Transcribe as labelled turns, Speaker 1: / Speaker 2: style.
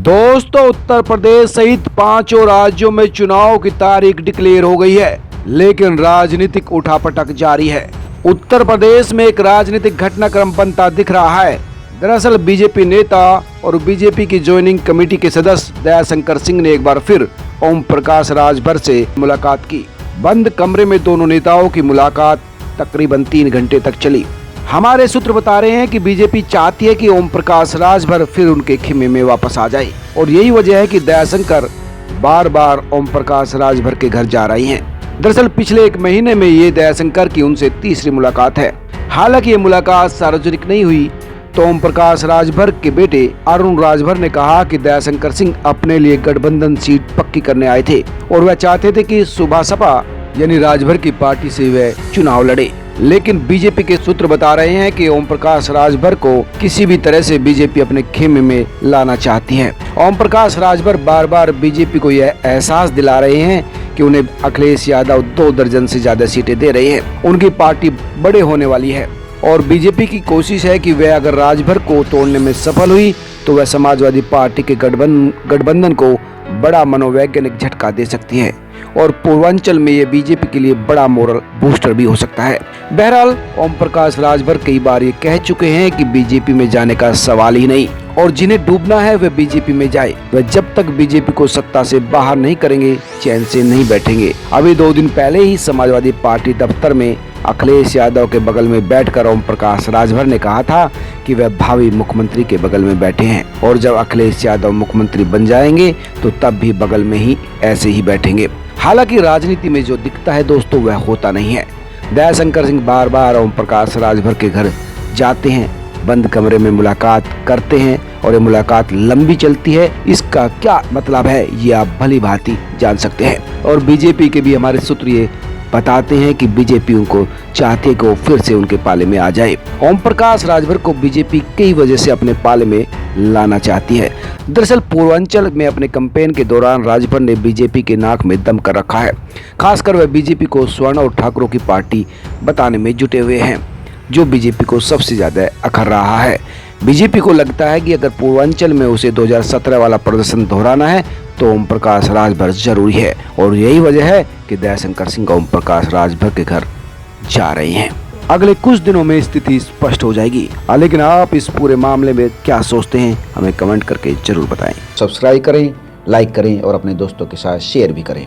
Speaker 1: दोस्तों, उत्तर प्रदेश सहित 5 राज्यों में चुनाव की तारीख डिक्लेयर हो गई है, लेकिन राजनीतिक उठापटक जारी है। उत्तर प्रदेश में एक राजनीतिक घटनाक्रम बनता दिख रहा है। दरअसल बीजेपी नेता और बीजेपी की ज्वाइनिंग कमेटी के सदस्य दयाशंकर सिंह ने एक बार फिर ओम प्रकाश राजभर से मुलाकात की। बंद कमरे में दोनों नेताओं की मुलाकात तकरीबन 3 घंटे तक चली। हमारे सूत्र बता रहे हैं कि बीजेपी चाहती है कि ओम प्रकाश राजभर फिर उनके खेमे में वापस आ जाए, और यही वजह है कि दयाशंकर बार बार ओम प्रकाश राजभर के घर जा रही हैं। दरअसल पिछले 1 महीने में ये दयाशंकर की उनसे तीसरी मुलाकात है। हालांकि ये मुलाकात सार्वजनिक नहीं हुई, तो ओम प्रकाश राजभर के बेटे अरुण राजभर ने कहा कि दयाशंकर सिंह अपने लिए गठबंधन सीट पक्की करने आए थे और वह चाहते थे कि सुबह सपा यानी राजभर की पार्टी से वह चुनाव लड़े। लेकिन बीजेपी के सूत्र बता रहे हैं कि ओम प्रकाश राजभर को किसी भी तरह से बीजेपी अपने खेमे में लाना चाहती है। ओम प्रकाश राजभर बार बार बीजेपी को यह एहसास दिला रहे हैं कि उन्हें अखिलेश यादव 2 दर्जन से ज्यादा सीटें दे रहे हैं। उनकी पार्टी बड़े होने वाली है और बीजेपी की कोशिश है कि वह अगर राजभर को तोड़ने में सफल हुई तो वह समाजवादी पार्टी के गठबंधन को बड़ा मनोवैज्ञानिक झटका दे सकती है और पूर्वांचल में ये बीजेपी के लिए बड़ा मोरल बूस्टर भी हो सकता है। बहरहाल ओम प्रकाश राजभर कई बार ये कह चुके हैं कि बीजेपी में जाने का सवाल ही नहीं, और जिन्हें डूबना है वह बीजेपी में जाए। वह जब तक बीजेपी को सत्ता से बाहर नहीं करेंगे चैन से नहीं बैठेंगे। अभी 2 दिन पहले ही समाजवादी पार्टी दफ्तर में अखिलेश यादव के बगल में बैठकर ओम प्रकाश राजभर ने कहा था कि वह भावी मुख्यमंत्री के बगल में बैठे हैं, और जब अखिलेश यादव मुख्यमंत्री बन जाएंगे तो तब भी बगल में ही ऐसे ही बैठेंगे। हालांकि राजनीति में जो दिखता है दोस्तों वह होता नहीं है। दयाशंकर सिंह बार बार ओम प्रकाश राजभर के घर जाते हैं, बंद कमरे में मुलाकात करते हैं और ये मुलाकात लंबी चलती है। इसका क्या मतलब है ये आप भली भांति जान सकते हैं। और बीजेपी के भी हमारे सूत्र ये बताते हैं कि बीजेपी उनको चाहते हैं कि वो फिर से उनके पाले में आ जाए। ओम प्रकाश राजभर को बीजेपी कई वजह से अपने पाले में लाना चाहती है। दरअसल पूर्वांचल में अपने कैंपेन के दौरान राजभर ने बीजेपी के नाक में दम कर रखा है। खासकर वह बीजेपी को स्वर्ण और ठाकुरों की पार्टी बताने में जुटे हुए हैं, जो बीजेपी को सबसे ज्यादा अखर रहा है। बीजेपी को लगता है कि अगर पूर्वांचल में उसे 2017 वाला प्रदर्शन दोहराना है तो ओम प्रकाश राजभर जरूरी है, और यही वजह है कि दयाशंकर सिंह ओम प्रकाश राजभर के घर जा रहे हैं। अगले कुछ दिनों में स्थिति स्पष्ट हो जाएगी, लेकिन आप इस पूरे मामले में क्या सोचते हैं हमें कमेंट करके जरूर बताएं। सब्सक्राइब करें, लाइक करें और अपने दोस्तों के साथ शेयर भी करें।